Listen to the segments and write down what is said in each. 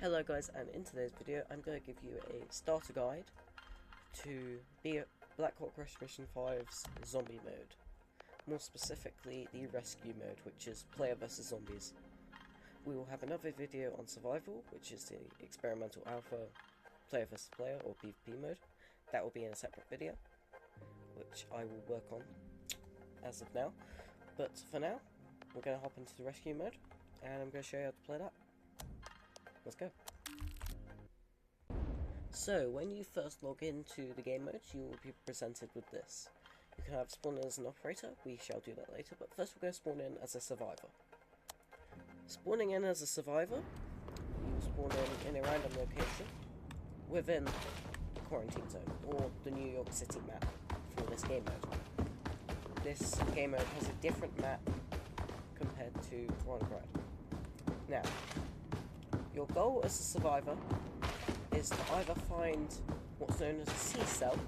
Hello guys, and in today's video I'm going to give you a starter guide to Black Hawk Mission 5's zombie mode. More specifically the rescue mode, which is player versus zombies. We will have another video on survival, which is the experimental alpha player versus player or PvP mode. That will be in a separate video, which I will work on as of now. But for now, we're going to hop into the rescue mode and I'm going to show you how to play that. Let's go. So, when you first log into the game mode, you will be presented with this. You can have spawn in as an operator, we shall do that later, but first we're going to spawn in as a survivor. Spawning in as a survivor, you will spawn in a random location within the quarantine zone, or the New York City map for this game mode. This game mode has a different map compared to Rongrad. Now, your goal as a survivor is to either find what's known as a C cell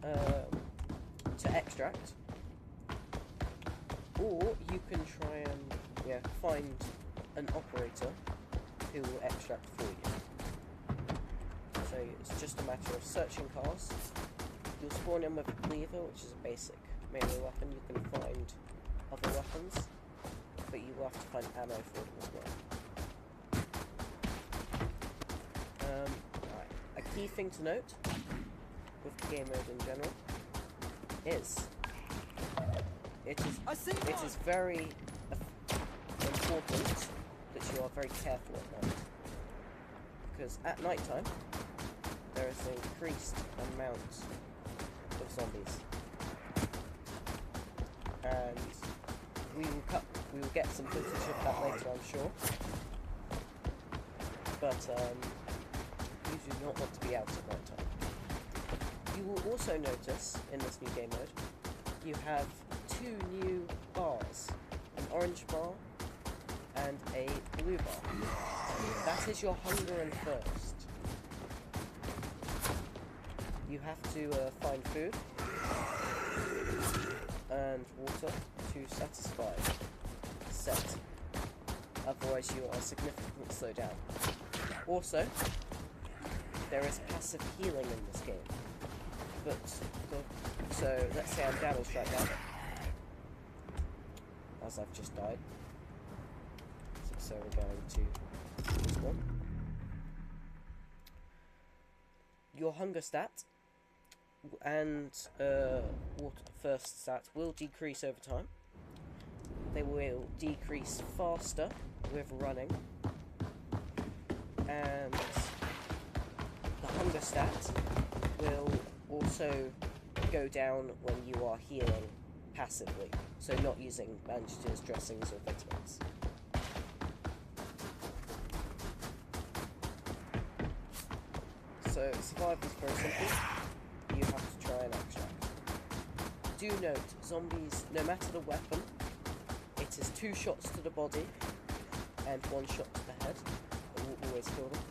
to extract, or you can try and find an operator who will extract for you. So it's just a matter of searching cars. You'll spawn in with a cleaver, which is a basic melee weapon. You can find other weapons, but you will have to find ammo for them as well. Right. A key thing to note with the game mode in general is it is very important that you are very careful at night, because at night time there is an increased amount of zombies, and we will get some footage of that later, I'm sure. But you do not want to be out at night time. You will also notice in this new game mode you have two new bars, an orange bar and a blue bar. That is your hunger and thirst. You have to find food and water to satisfy set. Otherwise you are significantly slowed down. Also, there is passive healing in this game. So let's say I'm damaged right now, as I've just died. So we're going to this one. Your hunger stat and water thirst stat will decrease over time. They will decrease faster with running, and the hunger stat will also go down when you are healing passively, so not using bandages, dressings, or vitamins. So survival is very simple. You have to try and extract. Do note, zombies, no matter the weapon, it is 2 shots to the body and 1 shot to the head. It will always kill them.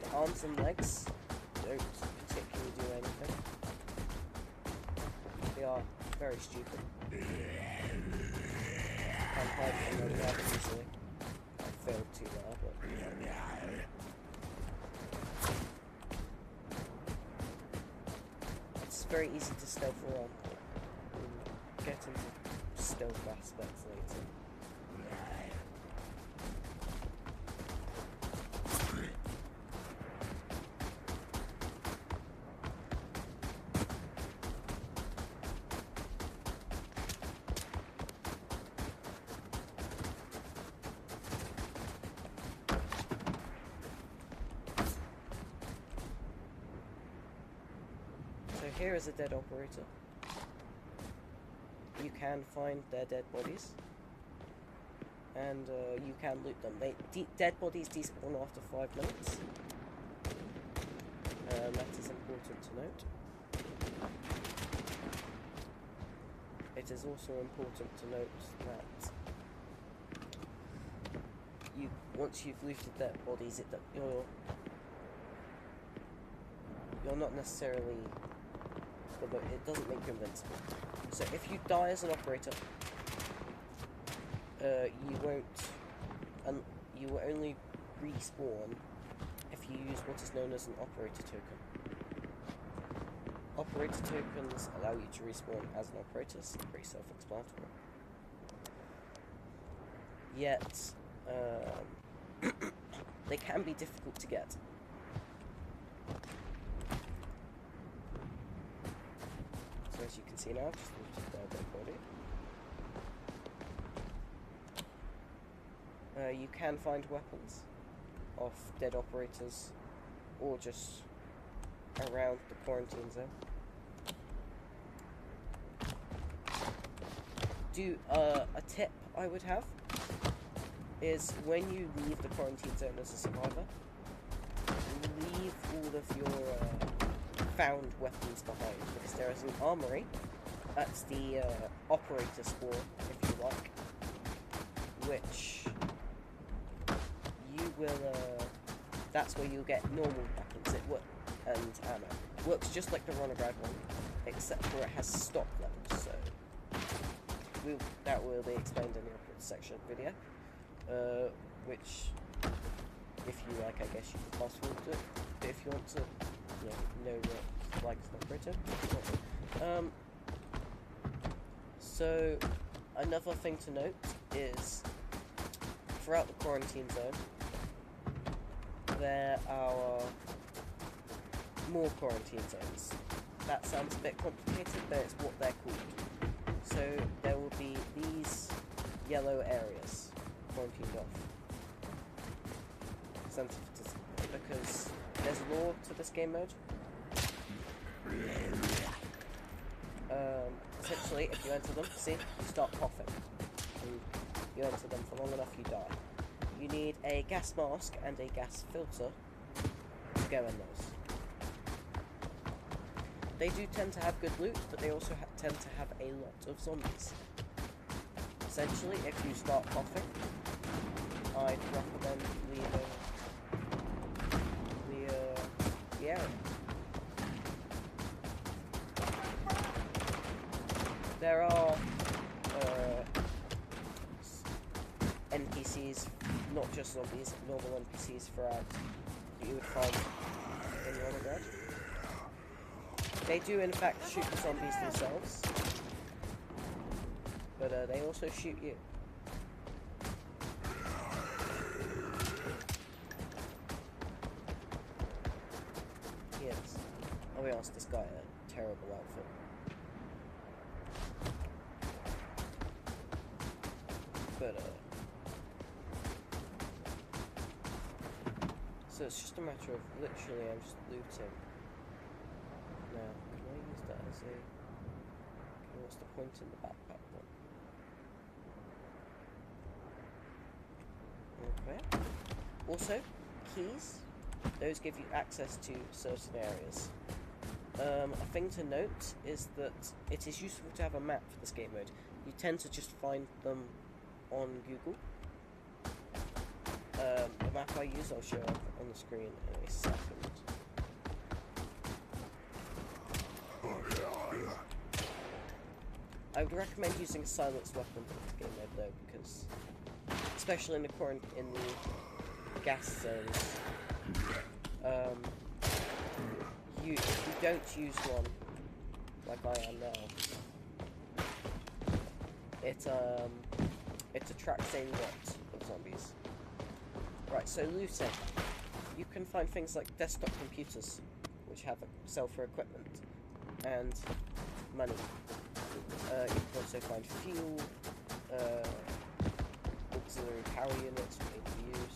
The arms and legs don't particularly do anything. They are very stupid. Can't hide from them that easily. I failed too there, but it's very easy to stealth around. We'll get into stealth aspects later. So here is a dead operator. You can find their dead bodies, and you can loot them. Dead bodies despawn after 5 minutes. That is important to note. It is also important to note that once you've looted their bodies, you're not necessarily. It doesn't make you invincible. So if you die as an operator, you you will only respawn if you use what is known as an operator token. Operator tokens allow you to respawn as an operator, so pretty self-explanatory. Yet, they can be difficult to get. So as you can see now, I've just lifted their dead body. You can find weapons of dead operators, or just around the quarantine zone. A tip I would have is when you leave the quarantine zone as a survivor, leave all of your found weapons behind, because there is an armory at the operator spawn, if you like, which you will, that's where you'll get normal weapons, and ammo. It works just like the Ronograd one, except for it has stop levels, so that will be explained in the operator section video, which, if you like, I guess you can fast forward to it, but if you want to, know what it's like as an operator, so another thing to note is, throughout the quarantine zone, there are more quarantine zones. That sounds a bit complicated, but it's what they're called. So there will be these yellow areas quarantined off. Sensitive, because there's lore to this game mode. Essentially, if you enter them, see, you start coughing. And you enter them for long enough, you die. You need a gas mask and a gas filter to go in those. They do tend to have good loot, but they also tend to have a lot of zombies. Essentially, if you start coughing, I'd recommend leaving the area. There are NPCs, not just zombies, normal NPCs throughout that you would find in your Ronograd. They do in fact shoot the zombies themselves, but they also shoot you. Yes. Oh, we asked this guy a terrible outfit. But so it's just a matter of literally I'm just looting. Now, can I use that as a... Okay, what's the point in the backpack then? Okay. Also, keys. Those give you access to certain areas. A thing to note is that it is useful to have a map for this game mode. You tend to just find them on Google. The map I use I'll show up on the screen in a second. I would recommend using a silenced weapon for the game mode though, because especially in the gas zones, if you don't use one like I am now, it attracts a lot of zombies. Right, so looting. You can find things like desktop computers, which sell for equipment, and money. You can also find fuel, auxiliary power units for APUs.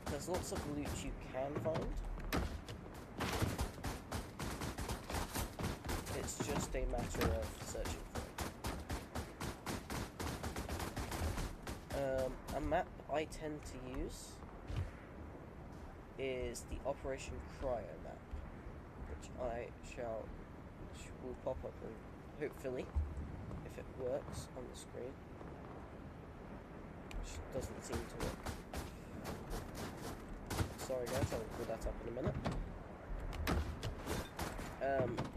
There's lots of loot you can find. It's just a matter of searching for it. A map I tend to use is the Operation Cryo map, which will pop up and hopefully, if it works on the screen, which doesn't seem to work. Sorry guys, I'll pull that up in a minute.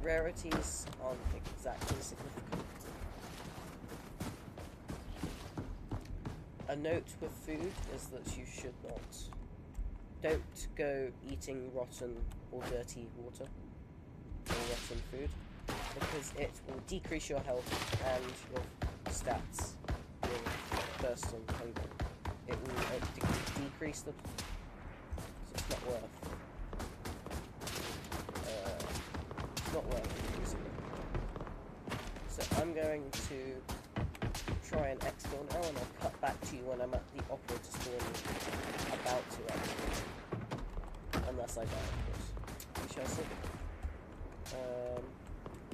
Rarities aren't exactly significant. A note with food is that you should not. Don't go eating rotten or dirty water or rotten food, because it will decrease your health and your stats. Your thirst and hunger. It will decrease them, so it's not worth. It's not worth using them. So I'm going to try and exfil now, and I'll cut back to you when I'm at the operator spawn, about to exfil. Unless I die, of course. We shall see.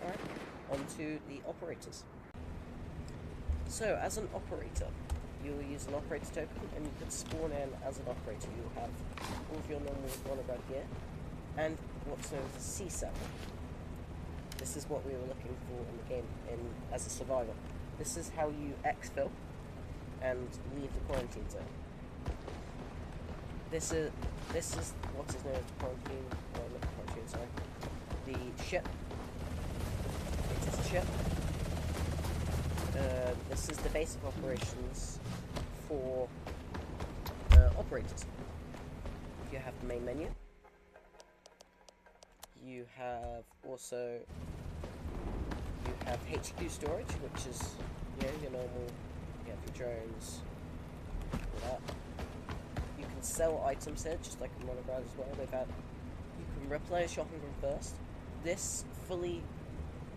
Alright, on to the operators. So, as an operator, you'll use an operator token, and you can spawn in as an operator. You'll have all of your normal one-about gear, and what's known as a C7. This is what we were looking for in the game as a survivor. This is how you exfil and leave the quarantine zone. This is what is known as the quarantine, not the quarantine, sorry. The ship. It is a ship. This is the basic operations for operators. You have the main menu. You have also HQ storage, which is your normal. You have your drones, all that. You can sell items here, just like in Monograd as well. You can replenish your hunger and thirst. This fully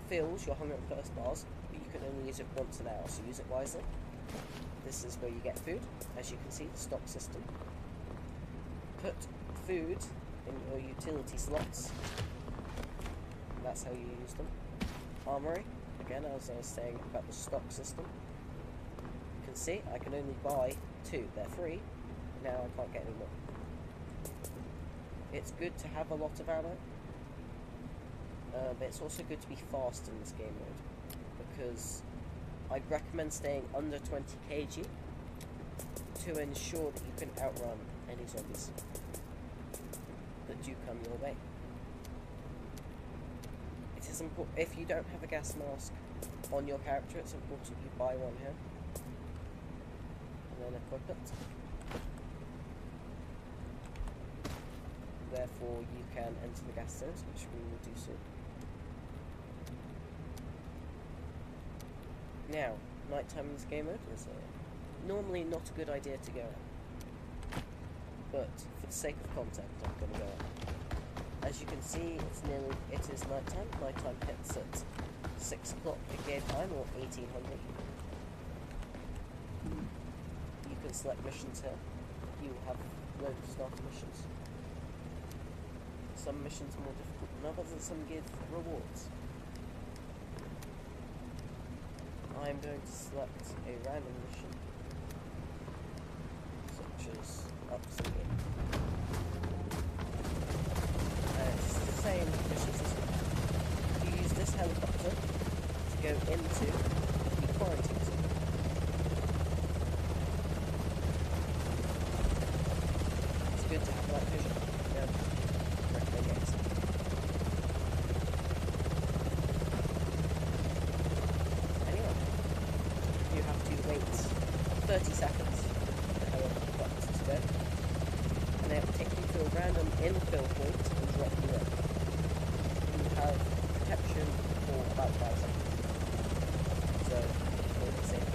fills your hunger and thirst bars, but you can only use it once an hour, so use it wisely. This is where you get food, as you can see, the stock system. Put food in your utility slots. That's how you use them. Armory, again, as I was saying about the stock system. You can see I can only buy 2. They're free. Now I can't get any more. It's good to have a lot of ammo, but it's also good to be fast in this game mode, because I'd recommend staying under 20 kg to ensure that you can outrun any zombies that do come your way. It is important, if you don't have a gas mask on your character, it's important you buy one here and then equip it. Therefore you can enter the gas zones, which we will do soon. Now, nighttime in this game mode is normally not a good idea to go out, but for the sake of content I'm going to go out. As you can see, it is nighttime. Nighttime hits at 6 o'clock at game time, or 1800. You can select missions here. You will have loads of starter missions. Some missions are more difficult than others, and some give rewards. I am going to select a random mission, such as up some game. It's the same missions as well. You use this helicopter to go into the quarantine zone. It's good to have night vision. Recommend it. Anyway, you have to wait 30 seconds for the helicopter to go, and they will take you to a random infill point and drop you in. You have protection for about 5 seconds, so you'll be safe.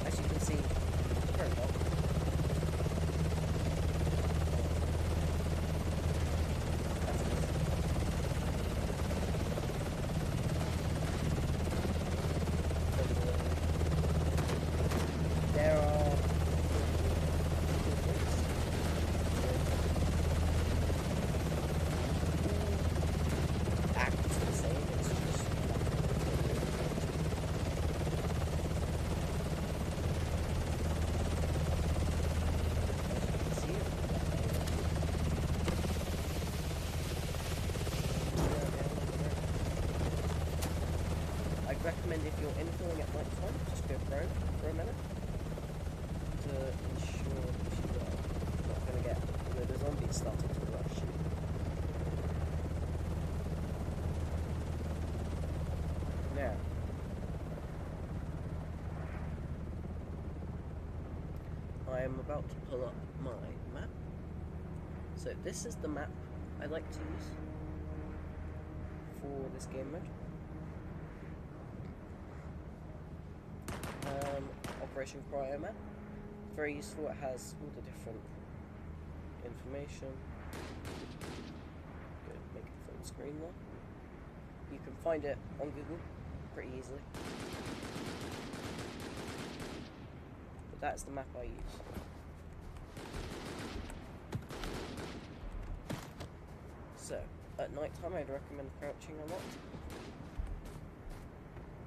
As you can see, very well. I am about to pull up my map. So this is the map I like to use for this game mode. Operation Cryo map. Very useful, it has all the different information. Good, make it full screen there. You can find it on Google pretty easily. But that's the map I use. So, at night time I'd recommend crouching a lot,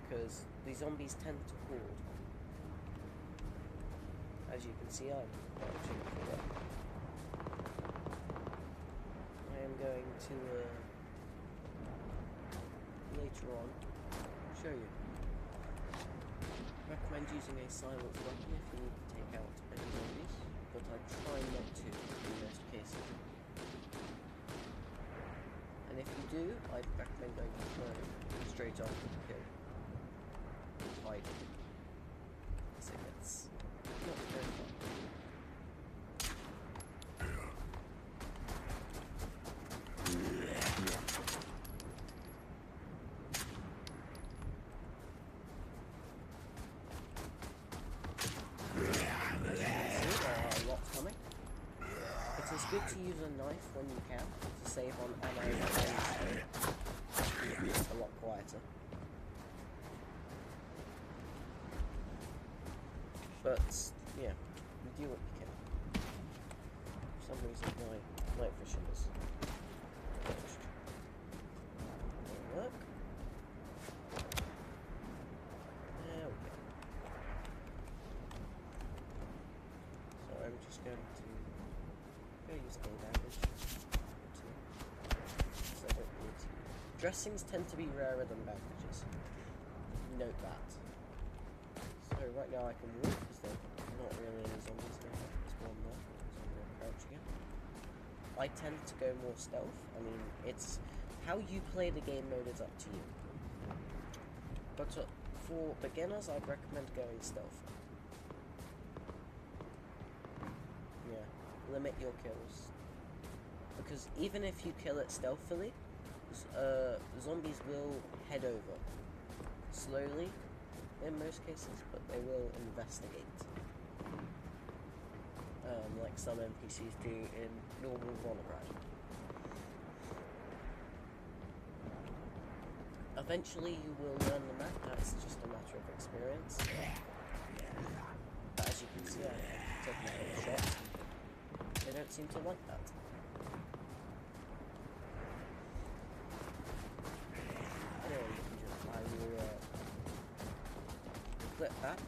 because the zombies tend to hoard. As you can see, I'm crouching for that. I am going to later on show you. Recommend using a silent weapon if you need to take out any zombies, but I try not to in most cases. And if you do, I'd recommend going to turn straight after the kill. Hiding. So it's not very fun. It's good to use a knife when you can, to save on ammo and it's a lot quieter. But, yeah, you do what you can. For some reason my night vision is glitched. Won't work. There we go. So I'm just going to use a bandage. So I don't need to. Dressings tend to be rarer than bandages. Note that. So right now I can walk because there's not really any zombies there. There's one there, so I'm going to crouch again. I tend to go more stealth. I mean, it's how you play the game mode is up to you. But for beginners, I'd recommend going stealth. Limit your kills, because even if you kill it stealthily, zombies will head over slowly in most cases, but they will investigate, like some NPCs do in normal Volograd. Eventually you will learn the map, that's just a matter of experience. But as you can see, I'm taking a shot. They don't seem to like that. Anyway, I will clip back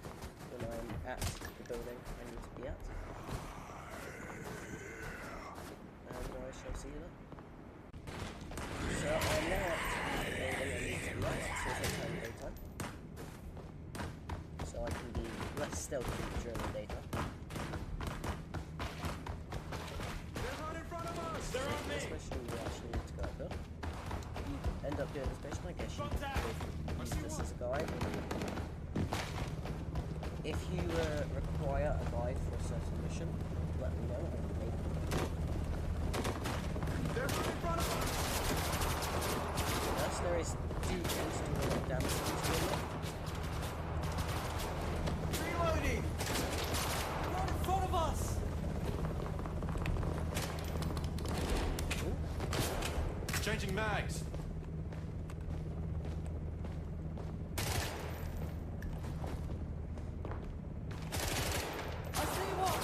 when I'm at the building I need to be at. And I shall see you then. So I'm now at the building I need to be at, since it's time daytime. So I can be less stealthy during the daytime. This mission you actually need to go up there. You end up doing this mission, I guess you could use this as a guide. If you require a guide for a certain mission, let me know. I can make it. Mercenaries do tend to do a lot of damage to this game. Reloading! Right in front of us! Changing mags. I see one.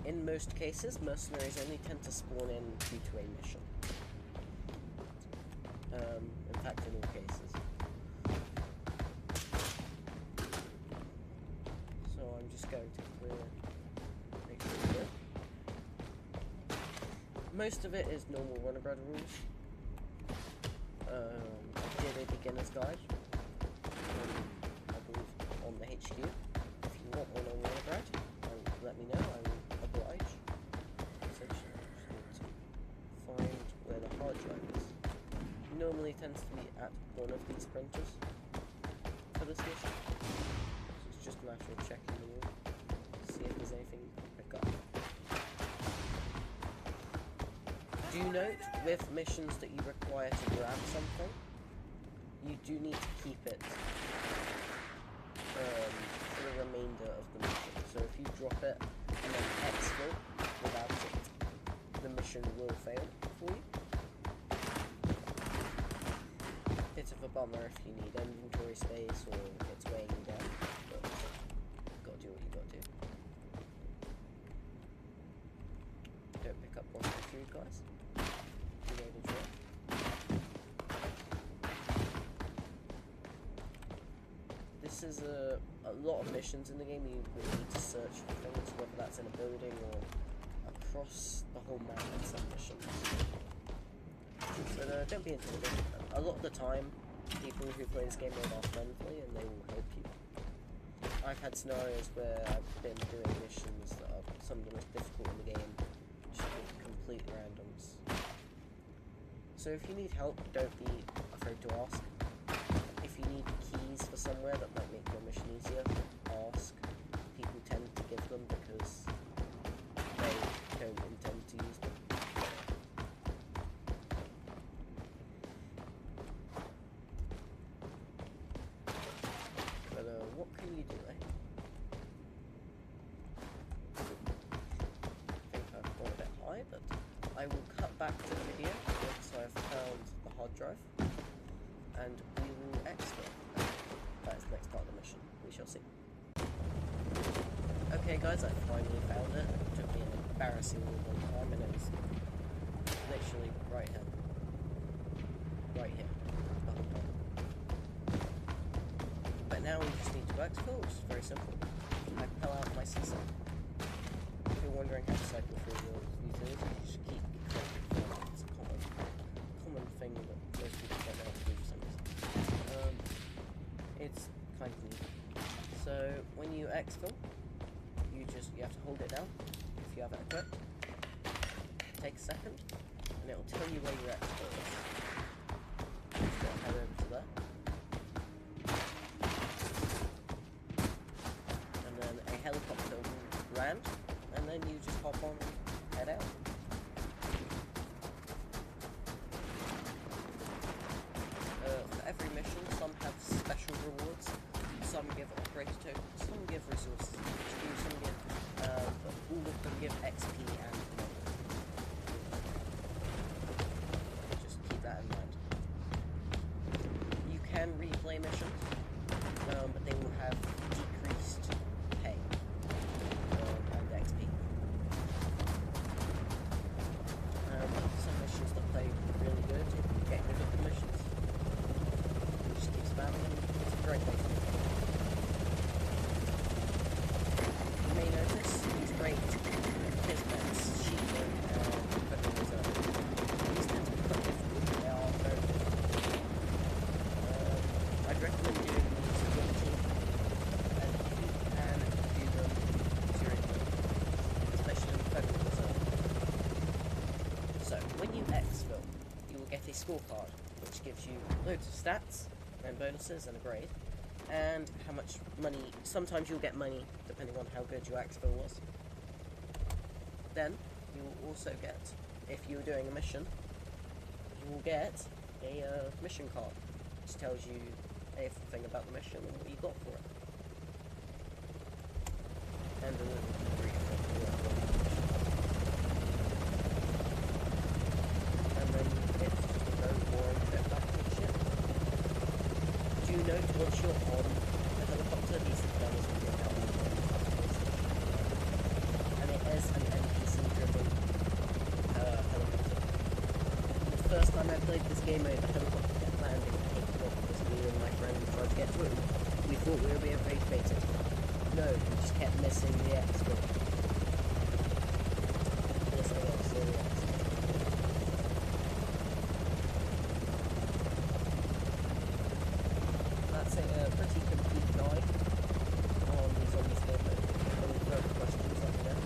In most cases, mercenaries only tend to spawn in due to a mission. In fact, in all cases. So I'm just going to clear. Make sure we're good. Most of it is normal Runograd rules. I did a beginner's guide, I believe, on the HQ. If you want one on Runograd, let me know, I will oblige. Essentially, I just need to find where the hard drive is. Normally tends to be at one of these printers for this this mission. So it's just a matter of checking the wall, see if there's anything you can pick up. Do note, with missions that you require to grab something, you do need to keep it for the remainder of the mission. So if you drop it and then exfil without it, the mission will fail for you. Bit of a bummer if you need inventory space or it's weighing you down, but you've got to do what you got to do. Don't pick up one of the food, guys. You know the drill. This is a lot of missions in the game. You will need to search for things, whether that's in a building or across the whole map in some missions. So don't be intimidated. A lot of the time, people who play this game are friendly and they will help you. I've had scenarios where I've been doing missions that are some of the most difficult in the game, just with complete randoms. So if you need help, don't be afraid to ask. If you need keys for somewhere that might make your mission easier, ask. People tend to give them because they don't intend to use them. But what can you do, eh? I think I've gone a bit high, but I will cut back to the video once I've found the hard drive, and we will exfil. That is the next part of the mission. We shall see. Okay guys, I finally found it. It took me an embarrassingly long time, and it was literally right here. Right here. The whole time. But now we just need to exfil, which is very simple. I pull out my CSAT. If you're wondering how to cycle through your utilities, you just keep collecting them. It's a common thing that most people don't know how to do for some reason. It's kind of neat. So when you exfil, you have to hold it down if you have it equipped. Take a second, and it will tell you where your exfil is. Just gotta head over to there. And then a helicopter will land, and then you just hop on and head out. For every mission, some have special rewards, some give operator tokens, some give resources, some give, but all of them give XP and money. Just keep that in mind. You can replay missions, but they will have decreased pay and XP. Some missions that play really good, if you get rid of the missions, you just keep spamming them. It's a great way to do it. You may notice these great kismets, sheep and federal reserve. These tend to be quite difficult, but they are very difficult. I'd recommend doing these with your team, and if you can do them seriously, especially in federal reserve. So, when you exfil, you will get a scorecard, which gives you loads of stats and bonuses and a grade, and how much money. Sometimes you'll get money depending on how good your exfil was. Then you will also get, if you're doing a mission, you will get a mission card, which tells you everything about the mission and what you got for it. And a little brief of the mission. And then it's just a very boring trip back to the ship. Do you note once you're on the helicopter, these gunners will get out and it is an NPC-driven helicopter. The first time I played this game mode, the helicopter kept landing and taking off because me and my friend tried to get to it. We thought we were being rage baited. No, we just kept missing the exfil. Yes, I was, so yes. That's a pretty complete guide on the Zombies game mode. Any further questions, let me know.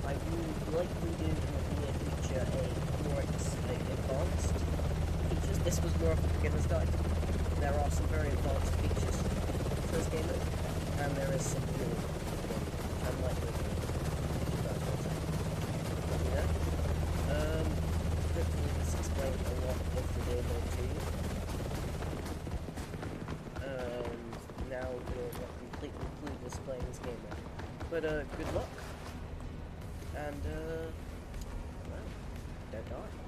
I will likely do in the near future a more advanced features. This was more of a beginner's guide. There are some very advanced features and there is some real unlikely let me know. Hopefully this explained a lot of the game mode to you. Now you're not completely clueless playing this game mode. But good luck, and well, don't die.